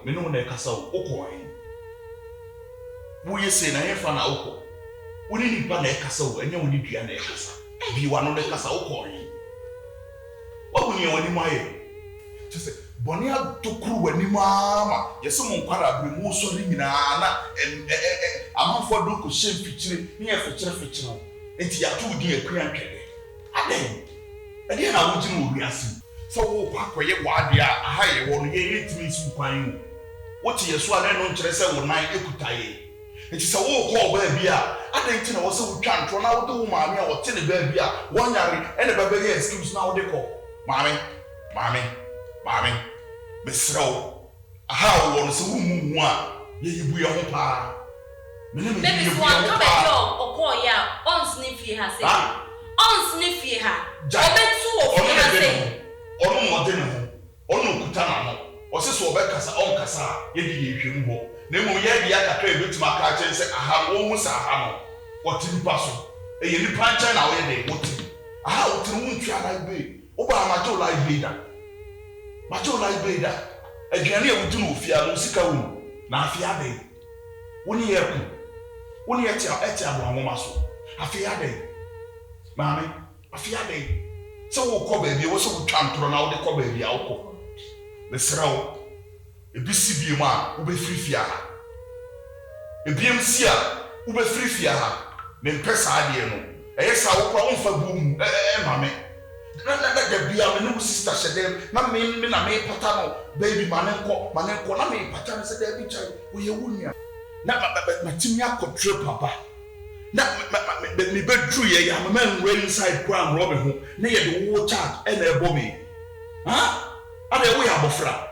me no na kasa wo wo ye say na ye fa na wo wo ni nipa na kasa wo enya wo ni dua na kasa bi wa no na kasa wo wo ni wani maye tse boni adokuru wani mama yesi mo nkwara abiri mu so ni nyina na amanfo do ko hye mfikyire ni e fikyire enti ya to di akua ntwede aden ade na wo gina owi ase so wo kwakoye wade aha ye wo no ye yetimi su kwan wo ti yeso a no nkyere se wo nan ekutaye enti se wo ko ba bia aden ti na wo se wo twa ntro na wo de wo maame a wo te ne ba bia wo nyare ene ba be excuse na wo de ko Mami, Mesro, how one so moo ye yibu ya ho pa. Baby, so I'm coming or call ya on sniffy has said. On sniffy ha. Obetu of say. Ono modern, ono kutana, or says Obekasa on Kasa, ye him ho. Nemo ye ya ka try bit my catch and say, I have almost a hammer. What in person? A ye pancha now ye they what? How to won't try like be. Oba amato like beda. Macho like beda. Aduane a wudu no ofia no sika wo na afia den. Woni ye ku. Woni ye tia aboamoma so. Afia den. Maame, afia den. So wo ko ba bi wo so twa ntoro na wo de ko ba bi a wo ko. Mesrawo. Ebisi bi ma wo be frifia ha. Ebiem si a wo be frifia ha. Me mpesa ade no. Eyesa wo kwa wonfa bu mu. Maame. Na bia me no sister shedem na me na me pata no baby manenko na me pata no se da bi chai wo ye wunia na ma timi akotre papa na me bedru ye ya ma nwe inside gram robe ho na ye de wo charge e na ebo me ada wo ya bofra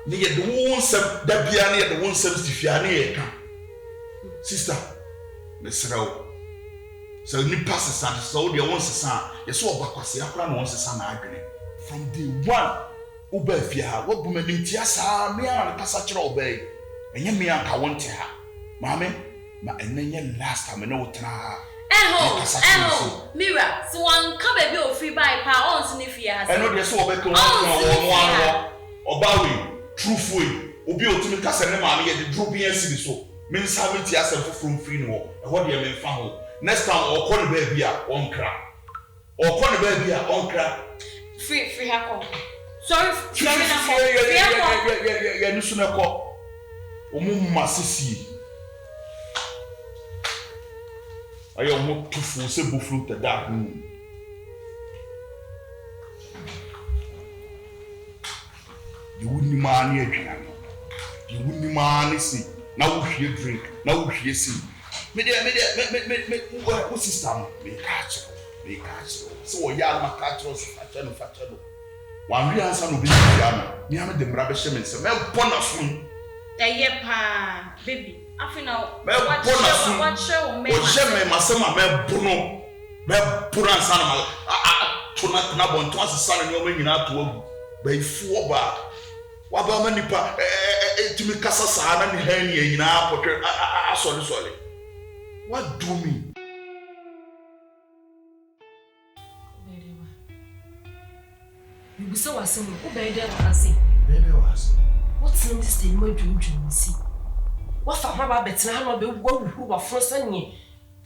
ni ye de wo nsem da bia na ye de wo nsem stifia na ye ka sister me srawo so ni pass so the one sesa yeso obakwase akra na one sesa na adwene from day one oba fia ha wo bumanim tia sa me an kasa kire obai enye me an ka wonte ha maame ma enye last time na wotena ha mira so one ka baby o free buy pa on ni fia ha eno de so obeko won obawe truthful obi otumi kasa ne maame ye de drop si so me nsa me tia sa from free no e ho de me fa ho next time or call the baby on crack. Or call the baby on crack. Free hako. Sorry, yeah, no sooner call. Masisi. I am not too full, simple fruit at that moon. You wouldn't man yet, you wouldn't man see. Now we drink, now we see. Me what system me catch so ya ma catch fatano wan ri ansa no bi ya no me am de mra be sheme se me bona fun eye pa baby afina me bona fun what show me o sheme masema me bono me pura ansa na to na bon to asesa na nyoma nyina to agu ba ifu oba wa ba ma nipa timi kasa sa na ni han ni nyina potwe asole what do me? You be so awesome. Who be there was Baby was. What's in this thing? What do you see? What for? How about better? How about what who were first and ye?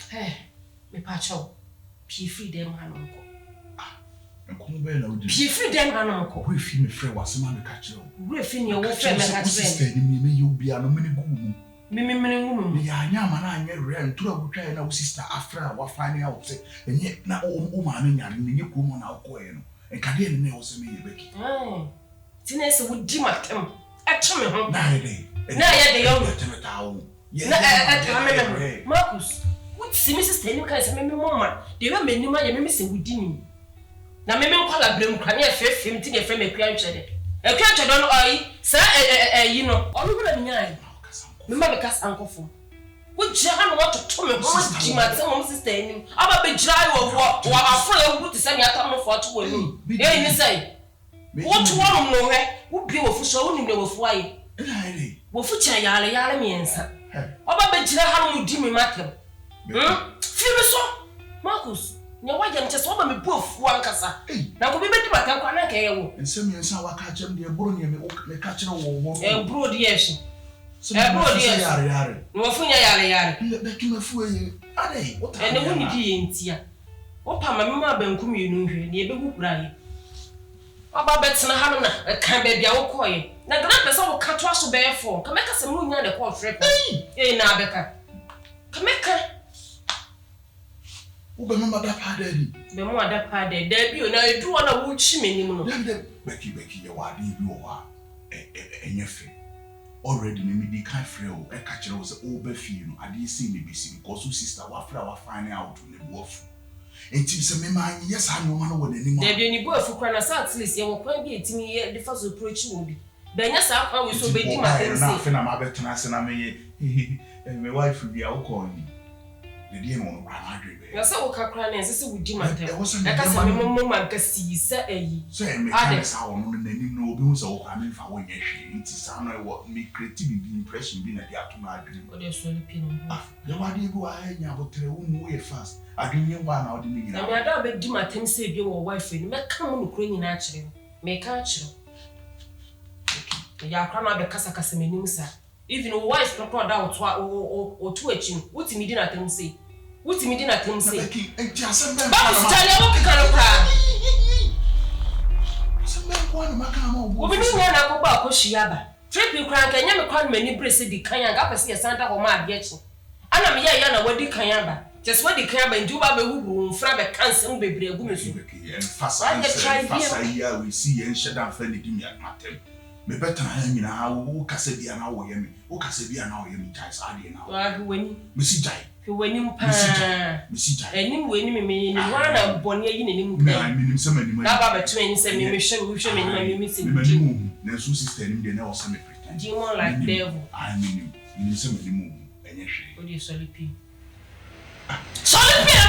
Hey, me pacho. Pie free them hanonko. Come be na odi. Pie free them hanonko. We fi me frɛ wasema me ka kyerɛ. We fi ne wo frɛ me ka kyerɛ. Sister ni me you bia no me gu mu. Me ngum. Ya anya ma na anya re ntura wo twa na wo sister afra wa fa ne a wo se enye na o ma me nya ne nye ko mo na wo koe no. Enkade ne wo se me ye Beckey. Tina se wo di matem. Atwe me ho. Na ye de. Na ye de yo. Na Marcus. What see me sister ni kan se me mama. De we m'anim aye me se wo di ni. Na me nkwala brem kwa ne efefem ti ne efem akua ntwede. Akua ntwede no ayi sa yi no. Onu bra nya ayi. Me ma be kas ankofo. Wo jira no what to me ho di matem mom sister ni. Aba be jira wo afro e wu ti se ni atam no fo to wo ni. E ni say. What one no he? Wo bi wo fu so wo ni me wo fu ayi. Wo fu cha yale miensa. Aba be jira ha no di me matem. Fi me so. Marcus, nya waje nche so ba me buofu ankasa na ko bi bedi matam kwa na ka ye wo nsem yensa waka chem de buru ne me ka kire wo bro de yeshi bro de yare no fu nya yare Beckey me fu ye ade what ene hu ni di ye ntia wo pa ma me ma banku mienu hwe ne ebe hukura ye aba betena ha no na kan ba bia wo koye na gra pesa wo ka to aso be fo ka meka se mu nya de ko frɛ na beka ka meka Ube mama da pa daddy. Be mo da pa daddy. Da bi o na edu na wo chi menim no. Beckey ye wa de bi o wa enyefe. Already me di kan frɛ o e ka kire o se o ba fie no ade si me besi because o sister wa fra wa find out ne boafu. Enti se me ma anye yes ha no ma no wo n'ani mo. Da bi ni boafu kwa na sa at least ye wo kwan bi etimi ye de fa so approach wo bi. Da nya sa kwa we so be di ma tem na fe na ma betena se na me ye me wife bi a wo call ni. The dear one, I agree. You say, "Oh, Kakran, and this would demand." I can't say, "Mamma, can see, say, say, me, I saw on the name no bills or coming for when you see, sound what me creativity impression being at the aftermath. What is so pin? The one you go ahead now, but tell way fast. I didn't one out the meaning. I don't bet do my ten say your wife, and make come on Ukrainian actually. Make catch you. Ya cannot be Casacasaminusa. Even a wife proper down or two at you. What's me dinner them say? What's me dinner them say? Beckey, and just a man. Obi ni na ko ba ko shiaba. Trip kran kan nya me kwan mani brese di kan ya ga pese ya santa ho ma abiachi. Ana me ya na wadi kan ya ba. Just wadi kan ba ndu ba be hubu mfra be kansem bebre agu me so. And fasa ya we see and shedan fa ni di mi atmatem. Me better na nyina ha wo kase bia na wo ye me wo kase bia na wo ye me jai sa de na wa wani me si jai mpa me si jai enim wani me ni wa na boni yi nenim me ai me nim se ma nim na ba ba twen se me hwe me ni se me nim na so sister nim de na wo se me pretend demon like devil ai me nim se ma nim enye hwe o di solipi am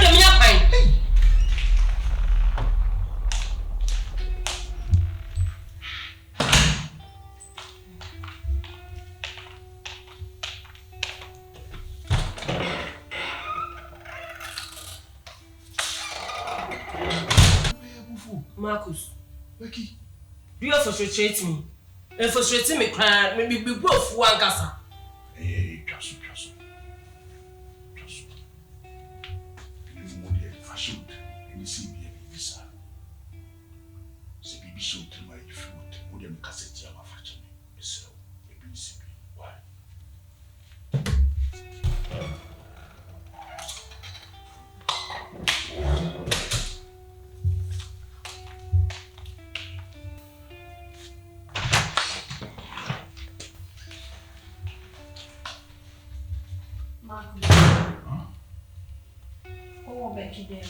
de me apan Marcus, Beckey, you frustrate me. And frustrate me cry, maybe be both one casa. Eh, casu. You want the fashion, and you see me, sir. Say, be sure to my fruit, would you cassette your fashion? So, a principle. Why? Oh, Beckey, there.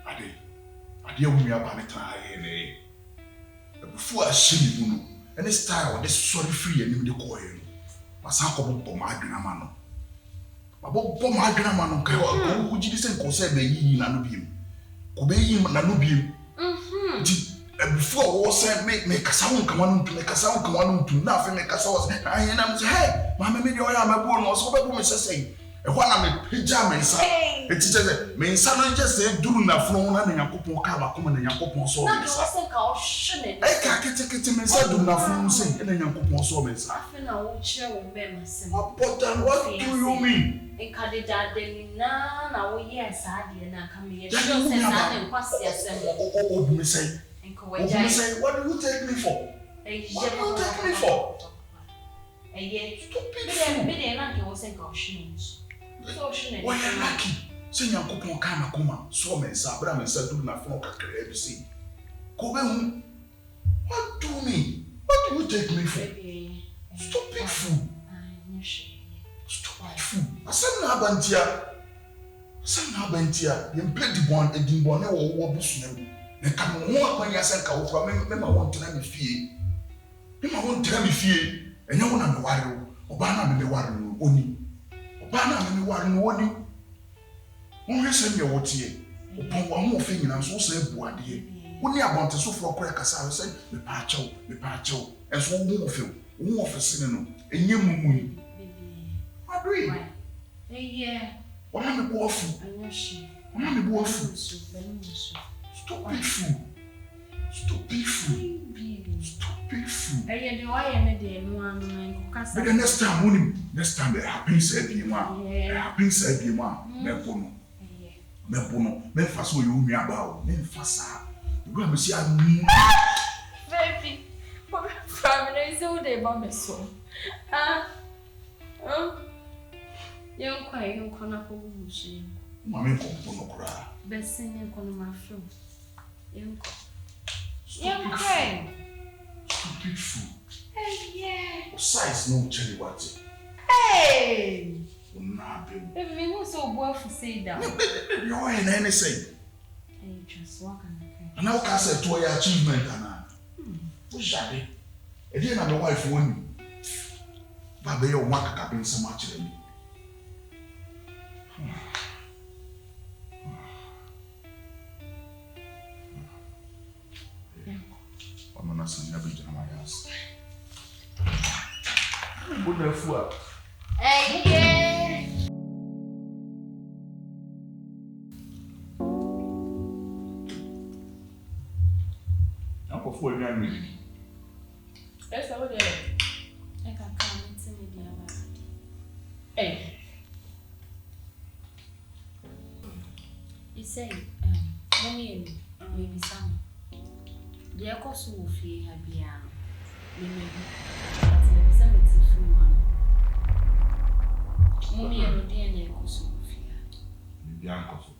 Ade wumi abaneta aye ne before I see you and this style this sorry free and the coil was a couple of my grandma. About my grandma, who did this and consider ye Nanubium. Obey Nanubium. Before was said, make a sound come on to make a sound come on to nothing, make a sound. I am hey, Mamma, maybe I am a born was over woman saying. When I'm a pajamas, it is me son just said, do not flow on and Yakupo Kama come and Yakupo saw. I can't take it to me, so do not flow sing and Yakupo saw me. What do you mean? In Cadida, then now, yes, I did not come here. Oh, me say, what do you take me for? What do you take me for? A year, stupid. Why are lucky? Say Yankopon kana kuma, so men sabra men sadu na fon kakere bi say. Kobe what do me? What do you take me for? Stupid fool. Stupid fool. Asem na abantia. Yem play the one edimbo na wo busunem. Na ka mo ho akwanya senka wo fra me ma won tena me fie. Me ma won tena me fie. Enya wona me ware wo. Oba na me ware no oni. Bana me ware no woni won hwese me wotie opon wa ho fe nyina so so ebuade woni abonte so fro kora kasa se me pa achew enso wo ho fe sine no enye mumu adui Ona me bo afu. Ona me bo afu. Stop it, fool. Stop it, fool. Stop it, fool. But the next time, it happens every month. It happens every month. Me fast what you me about. Me fast. You go and see I mean. Baby, family is all day about me so. Young quiet, young corner for bullshit. Mammy come no cry. Best singing corner my film. Young quiet. Stupid fool. Hey, yeah. Size no cherry what? Hey. Nah, baby. If we move so well for say that. You're in any say. Hey, just walk on the car. And now can say to your achievement, Anna. What's that? And then my wife won. But they all want to cabin so much. I'm not saying every time I ask. Good enough. Hey, yeah. I'm for you and me. That's how it is. I can come and see me dear. Hey. You say, mommy, maybe some. The Accusation will feel happy. Maybe. But the cemetery free one. Mommy and the Accusation will feel. Maybe Accusation.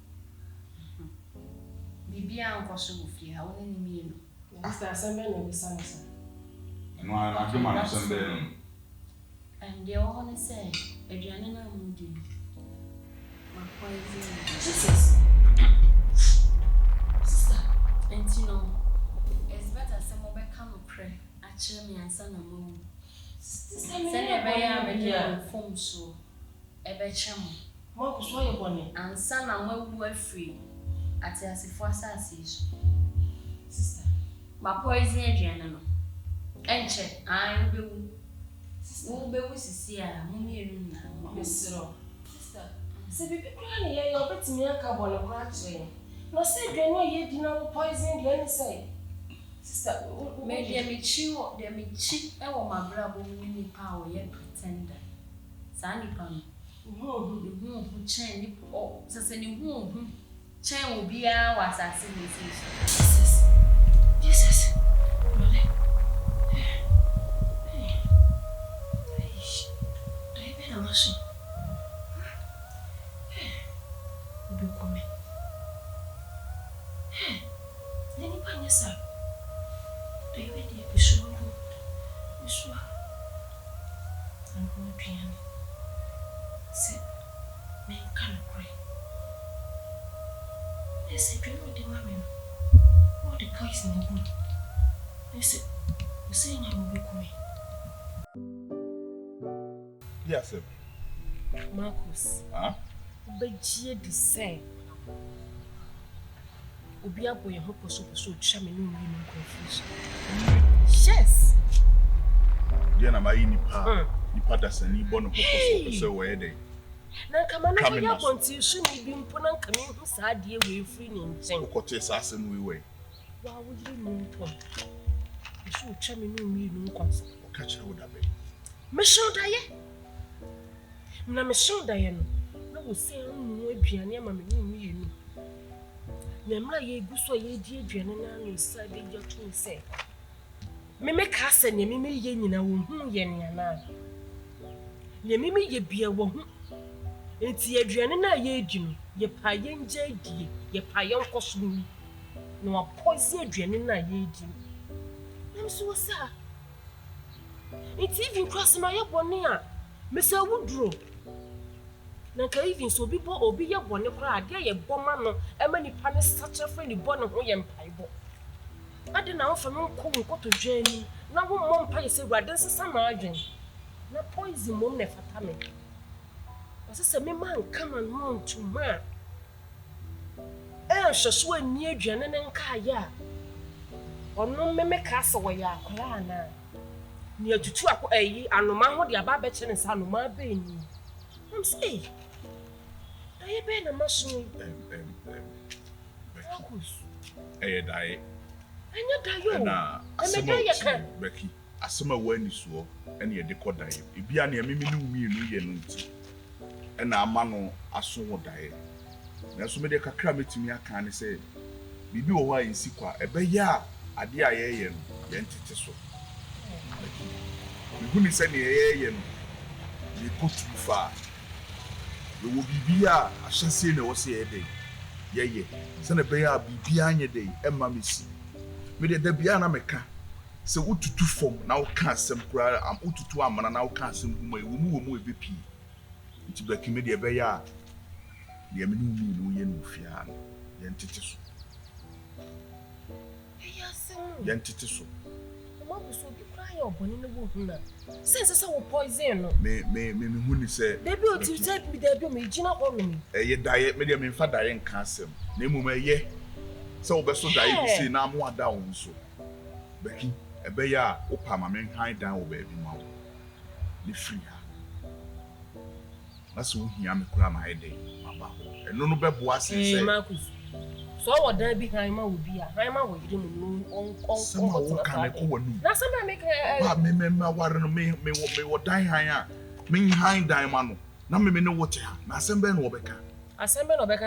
Bibi Accusation will feel. How many million? After assembly, no son. And I do my son there. And they all say, Adriana Moody. My poison. Jesus. Sister. And you know, it's better some of come pray. Actually, me and son of moon. Send a very form so. A betcham. Marcus, why you bonny? And son and well free. At as if was assassins. Sister. My poison Adriana. And check, I will be with Sia, Mummy. Miss Rob. Sister. Say, be crying, you're betting me a carbon of cratching. No, say, you know, you did not poison the any say. Sister, maybe me chew, there me cheat, and my brother winning power yet pretender. Sandy Pan. Who chain or Sassany womb. Chain will be our assassination. Jesus. Jesus. Machine. Obi come. Nani panya sa. Do you ready to show you? Miswa. I'm going to piano. Say, me can pray. They say, do you know the mommy? What the poison in good? They say, you say you will be coming. Yes, sir. Marcus. Huh? Beckey the same. Obia boy, hope so charming no confusion. Yes. Diana, my nipa that's a new born of so where they. Now, come on, I want to soon be imponent coming who sad dear way free in Jane. Cote assassin we way. Why would you know? You should charming no concern. Catch her with a bit. Michelle Diane. Na Michelle Diane. No, will say, no, Piania, mammy, you know. Memra ye guso ye die aduane na no sa be gyato se me ka se ne me ye nyina wo hu ye ne ana ne me ye bia wo hu enti aduane na ye edi no ye pa ye nja die ye pa ye nkoso ni no apozi aduane na ye edi na so sa enti even cross ma ye bone a me sa wudro na ka even so bi bo obi ye bone kra ade ye boma no e ma nipa ne sacha fa ni bone ho ye mpaibo ade na ofa me nkoto dwani na wo mom pa ye se wade sesa na adwen na poison mom ne fata me osese me man kama no ntuma hyeso ani aduane ne nka ya ono me ka se wo ya akora na ni atutu akọ ayi anoma ho de aba be che ne sa anoma be ni I'm say I been a mushroom. Becky. Die. And you die. And Becky. Asema wani so ene ye de kodae ebia na me no ye no nti ena ama no aso wo dae na so me de kakra metimi aka ne se bibi wo wa ensi kwa ebe ya ade a ye no ye ntete so bibu ni se ne ye no ye kotu fa ye wo bibi a ahyase na wo se ye de ye se ne be ya bibi anye de emma mesi me de da bia na meka se ututu fom na uka asem kura am ututu amana na uka asem guma wo mu ebepi nti Becky me de be ya de me no ye no fia no ye ntete so ye ntete so mama so bi kura ye oboni no wo hu na sense wo poison no me hu ni se de bi o ti se bi de bi o me gina horo mi ye dae me de me fa dae nka asem na emu ye se wo be so dae bi se na mo ada wo so Becky ebe ya opa ma me han dan wo ba bi ma wo ni free ha na so hia me kura ma ede ma ba ho eno no be boa se Marcus so wo dan bi han ma wo bi a han ma wo yire mu on ka ko wonu na some make ba me ware no me wo dan han a me han dan ma no na me ne wo te ha na asem be no wo beka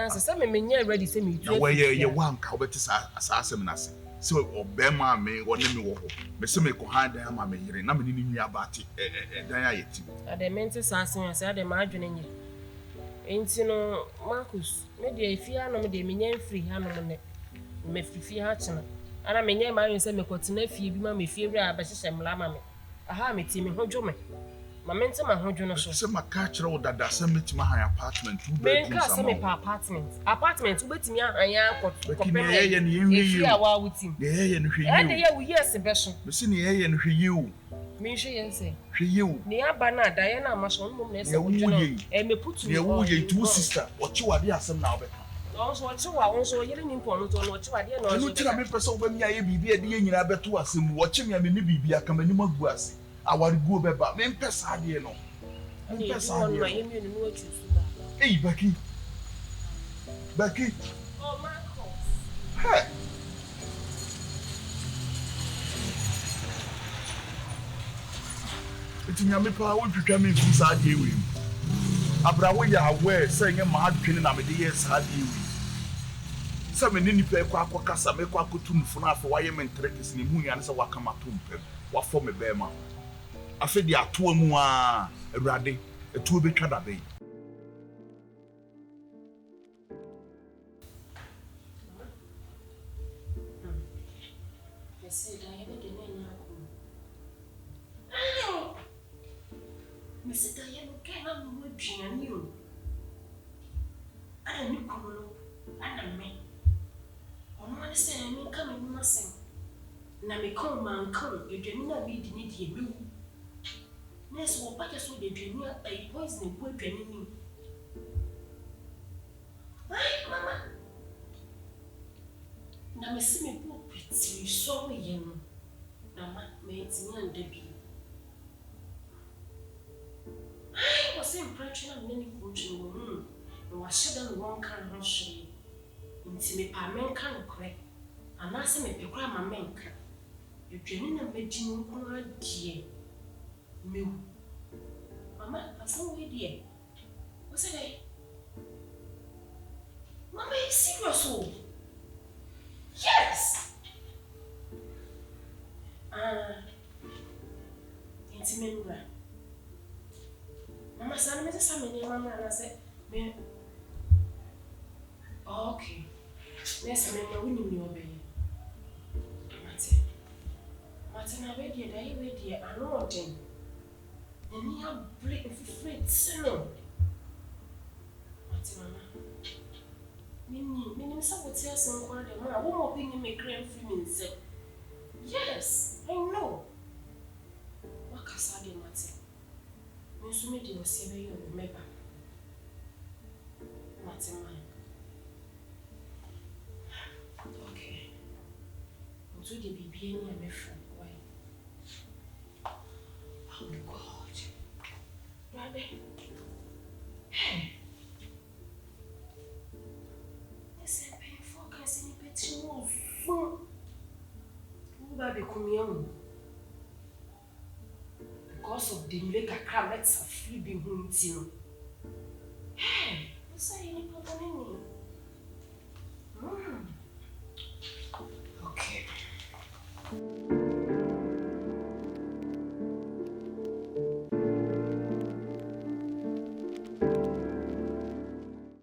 se me nya ready se me tu na ye wa nka wo beti sa asem na se so obema me woni me wo ho me se me ko han dan ma me yire na me ni nua ba te dan ayeti ade mente sasen ase ade ma adwene nye enti no Marcus me de afia no me de me nya free ha no ne me fifi ha chena ana me nya ma yin se me kotena fie bi ma me fie wura ba hyehye mla ma me aha me ti me hodwo me ma mente ma hodwo no so se maka kire wo dada se metima han apartment two bedrooms me ka se me pa apartment ubetimi han ya ko me ye ne ye awa wutim ye no hwe e de ye wo yes be so me se ne ye no hwe ye me hwe ye nse hwe ye ne aba na da ye na amaso no mo na se wo me putu ne wo ye two sister ochi wade asem na obeka onso ochi wa onso yire ni mpo no to no ochi wade na onso tira me pese obamia ye bibi e de ye nyina beto asem ochi me me ni bibi aka mani magu ase awari go beba me mpesa de no mpesa de no hey Becky oh Marco hey etinya me pa wo twitwa me mfi sa de we abra wo ya aware say nye ma adwene na me de ye sa de we sa me ni nipa ekwa akokasa me kwa akotu mfo na afa waye me ntrekis ni mu ya ne sa wakama to mpem wa fo me be ma afi di ato mu a awurade etuo betwa da be Mr. Diana cannot know you. I don't know. I don't know. On one say, I mean, coming nothing. Now, me come man, come, you do not be the need you. Nurse will pack us with the dream a poison wood dreaming. Right, Mamma? Now, me see me poor pretty sorry, you. Now, mates me and Debbie. I was impressed on many coaching women, and was shut one can rush into me, a man can correct, and ask me to cry my men. You dreaming of making you dear. Me, Mamma, I saw you, dear. What's it? Mamma is serious. Yes. Intimate. Mama said, "Me just a Mama," and I said, "Me, okay. Next time, we need you obey." Martin, I read it. I read it. I know what thing. And he have break if you no. Martin, Mama. Me, so what else and call them? I won't be in me cream free me. Yes, I know. What can I say, Martin? Me so me dey ose be you remember. Martin man. Okay. Unto the baby any am friend. Why? Oh God. Daddy. Hey. kumiam. Because of the make a crab let's a free be hunting. Hey, what's any problem? Okay.